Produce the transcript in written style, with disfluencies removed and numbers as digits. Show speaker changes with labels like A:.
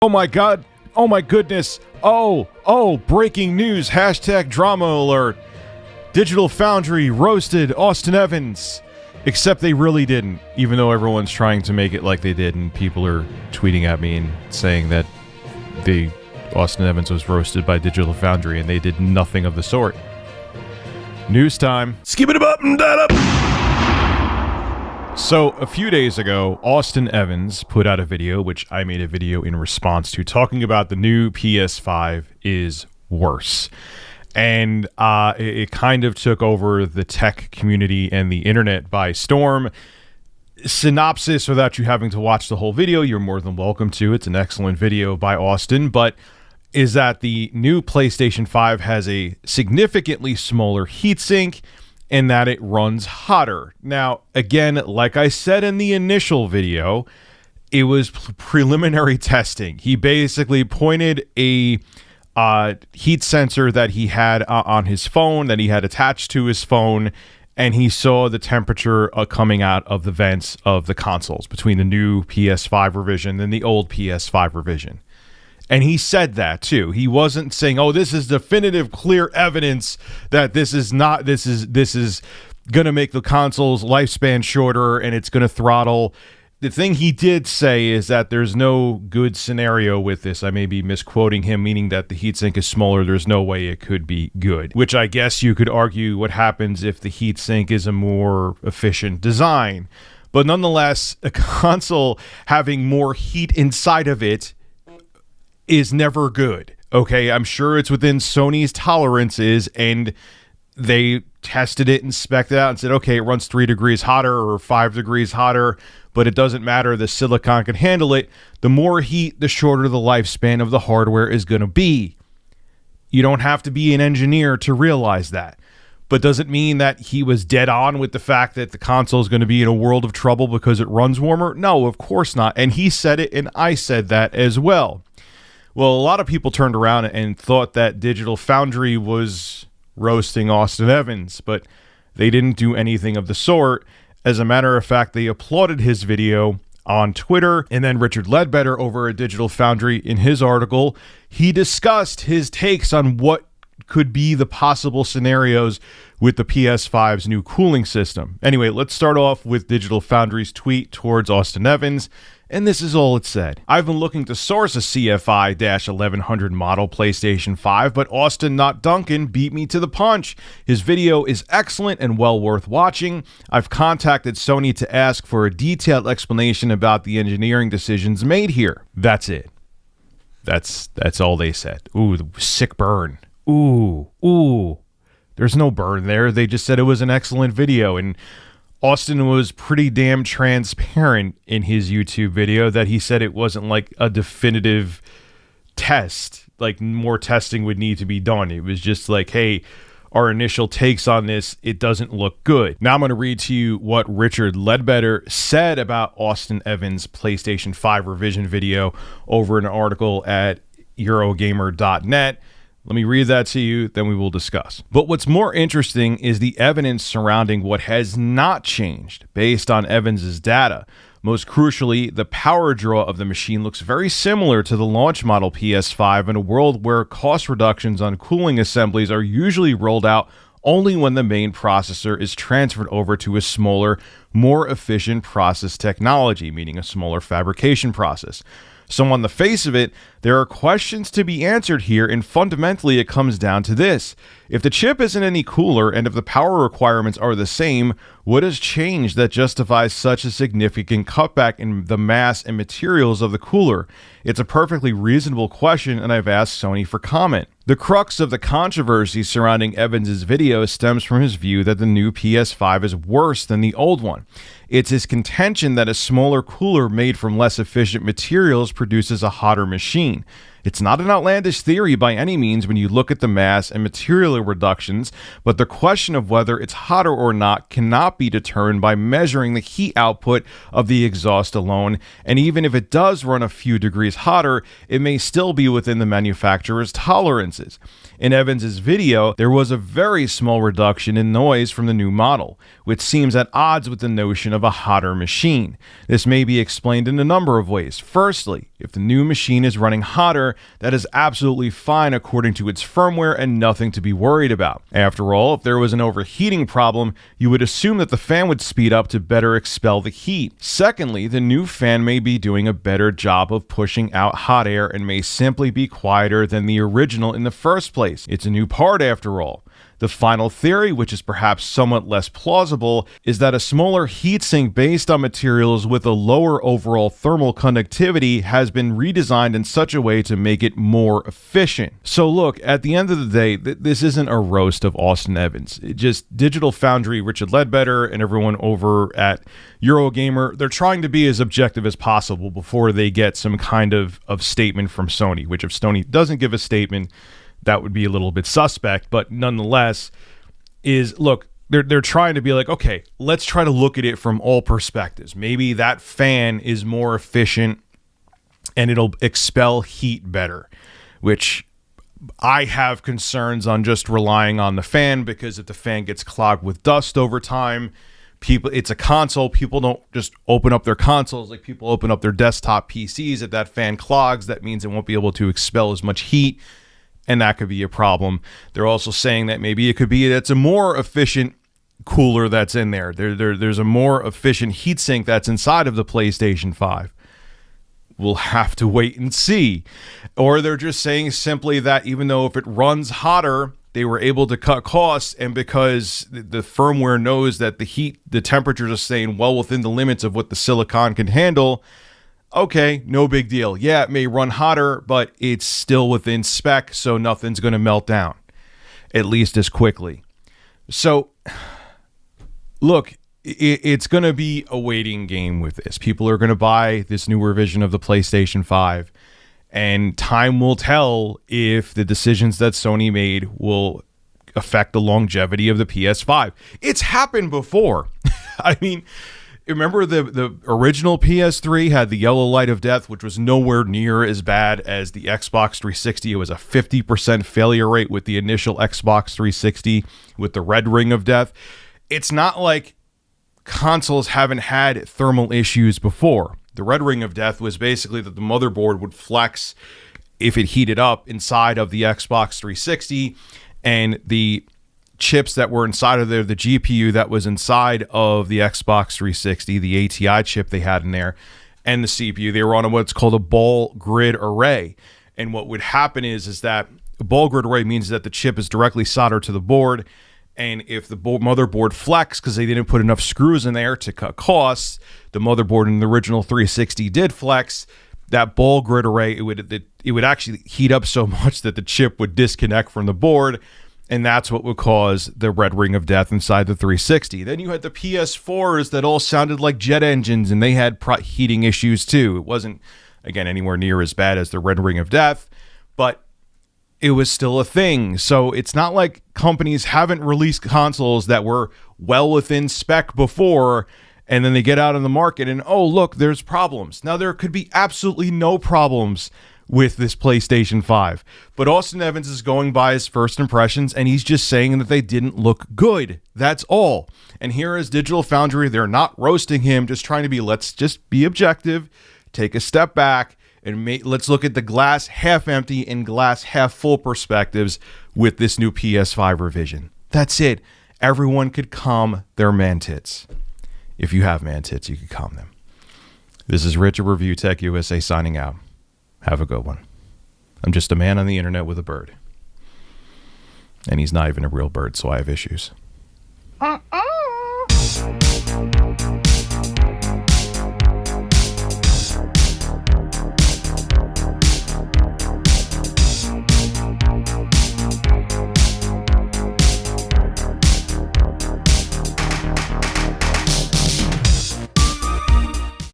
A: Oh my god. Oh my goodness. Oh, breaking news. Hashtag drama alert. Digital Foundry roasted Austin Evans. Except they really didn't, even though everyone's trying to make it like they did, and people are tweeting at me and saying that Austin Evans was roasted by Digital Foundry, and they did nothing of the sort. News time. Skip it up and that up. So, a few days ago, Austin Evans put out a video, which I made a video in response to, talking about the new PS5 is worse. And it kind of took over the tech community and the internet by storm. Synopsis, without you having to watch the whole video, you're more than welcome to. It's an excellent video by Austin, but is that the new PlayStation 5 has a significantly smaller heatsink and that it runs hotter. Now, again, like I said in the initial video, it was preliminary testing. He basically pointed a heat sensor that he had on his phone, that he had attached to his phone, and he saw the temperature coming out of the vents of the consoles between the new PS5 revision and the old PS5 revision. And he said that too. He wasn't saying, "Oh, this is definitive, clear evidence that this is going to make the console's lifespan shorter and it's going to throttle." The thing he did say is that there's no good scenario with this. I may be misquoting him, meaning that the heatsink is smaller. There's no way it could be good, which I guess you could argue what happens if the heatsink is a more efficient design. But nonetheless, a console having more heat inside of it is never good. Okay, I'm sure it's within Sony's tolerances, and they tested it and spec'd it out and said, okay, it runs 3 degrees hotter or 5 degrees hotter, but it doesn't matter. The silicon can handle it. The more heat, the shorter the lifespan of the hardware is going to be. You don't have to be an engineer to realize that. But does it mean that he was dead on with the fact that the console is going to be in a world of trouble because it runs warmer? No, of course not. And he said it, and I said that as well. Well, a lot of people turned around and thought that Digital Foundry was roasting Austin Evans, but they didn't do anything of the sort. As a matter of fact, they applauded his video on Twitter, and then Richard Ledbetter over at Digital Foundry, in his article, he discussed his takes on what could be the possible scenarios with the PS5's new cooling system. Anyway, let's start off with Digital Foundry's tweet towards Austin Evans, and this is all it said. I've been looking to source a CFI-1100 model PlayStation 5, but Austin, not Duncan, beat me to the punch. His video is excellent and well worth watching. I've contacted Sony to ask for a detailed explanation about the engineering decisions made here. That's it. That's all they said. Ooh, the sick burn. Ooh. There's no burn there. They just said it was an excellent video, and Austin was pretty damn transparent in his YouTube video that he said it wasn't like a definitive test. Like, more testing would need to be done. It was just like, hey, our initial takes on this, it doesn't look good. Now I'm going to read to you what Richard Ledbetter said about Austin Evans' PlayStation 5 revision video over an article at Eurogamer.net. Let me read that to you, then we will discuss. But what's more interesting is the evidence surrounding what has not changed based on Evans's data. Most crucially, the power draw of the machine looks very similar to the launch model PS5 in a world where cost reductions on cooling assemblies are usually rolled out only when the main processor is transferred over to a smaller, more efficient process technology, meaning a smaller fabrication process. So on the face of it, there are questions to be answered here, and fundamentally it comes down to this. If the chip isn't any cooler and if the power requirements are the same, what has changed that justifies such a significant cutback in the mass and materials of the cooler? It's a perfectly reasonable question, and I've asked Sony for comment. The crux of the controversy surrounding Evans's video stems from his view that the new PS5 is worse than the old one. It's his contention that a smaller cooler made from less efficient materials produces a hotter machine. It's not an outlandish theory by any means when you look at the mass and material reductions, but the question of whether it's hotter or not cannot be determined by measuring the heat output of the exhaust alone, and even if it does run a few degrees hotter, it may still be within the manufacturer's tolerances. In Evans's video, there was a very small reduction in noise from the new model, which seems at odds with the notion of a hotter machine. This may be explained in a number of ways. Firstly, If the new machine is running hotter, that is absolutely fine according to its firmware and nothing to be worried about. After all, if there was an overheating problem, you would assume that the fan would speed up to better expel the heat. Secondly, the new fan may be doing a better job of pushing out hot air and may simply be quieter than the original in the first place. It's a new part after all. The final theory, which is perhaps somewhat less plausible, is that a smaller heatsink based on materials with a lower overall thermal conductivity has been redesigned in such a way to make it more efficient. So look, at the end of the day, this isn't a roast of Austin Evans. It just Digital Foundry, Richard Ledbetter, and everyone over at Eurogamer, they're trying to be as objective as possible before they get some kind of statement from Sony, which if Sony doesn't give a statement, that would be a little bit suspect, but nonetheless is, look, they're trying to be like, okay, let's try to look at it from all perspectives. Maybe that fan is more efficient and it'll expel heat better, which I have concerns on just relying on the fan, because if the fan gets clogged with dust over time, it's a console. People don't just open up their consoles like people open up their desktop PCs. If that fan clogs, that means it won't be able to expel as much heat, and that could be a problem. They're also saying that maybe it could be it's a more efficient cooler that's in there. There's a more efficient heatsink that's inside of the PlayStation 5. We'll have to wait and see. Or they're just saying simply that even though if it runs hotter, they were able to cut costs, and because the firmware knows that the temperatures are staying well within the limits of what the silicon can handle, okay, no big deal. Yeah, it may run hotter, but it's still within spec, so nothing's going to melt down, at least as quickly. So, look, it's going to be a waiting game with this. People are going to buy this newer version of the PlayStation 5, and time will tell if the decisions that Sony made will affect the longevity of the PS5. It's happened before. I mean, remember the original PS3 had the yellow light of death, which was nowhere near as bad as the Xbox 360. It was a 50% failure rate with the initial Xbox 360 with the red ring of death. It's not like consoles haven't had thermal issues before. The red ring of death was basically that the motherboard would flex if it heated up inside of the Xbox 360, and the chips that were inside of there, the GPU that was inside of the Xbox 360, the ATI chip they had in there, and the CPU, they were on what's called a ball grid array. And what would happen is that a ball grid array means that the chip is directly soldered to the board, and if the motherboard flex because they didn't put enough screws in there to cut costs, the motherboard in the original 360 did flex. That ball grid array, it would actually heat up so much that the chip would disconnect from the board, and that's what would cause the red ring of death inside the 360. Then you had the PS4s that all sounded like jet engines, and they had heating issues too. It wasn't, again, anywhere near as bad as the red ring of death, but it was still a thing. So it's not like companies haven't released consoles that were well within spec before, and then they get out on the market and, oh, look, there's problems. Now, there could be absolutely no problems with this PlayStation 5. But Austin Evans is going by his first impressions, and he's just saying that they didn't look good. That's all. And here is Digital Foundry. They're not roasting him, just trying to be, let's just be objective, take a step back, and let's look at the glass half empty and glass half full perspectives with this new PS5 revision. That's it. Everyone could calm their man tits. If you have man tits, you could calm them. This is Rich of Review Tech USA signing out. Have a good one. I'm just a man on the internet with a bird. And he's not even a real bird, so I have issues.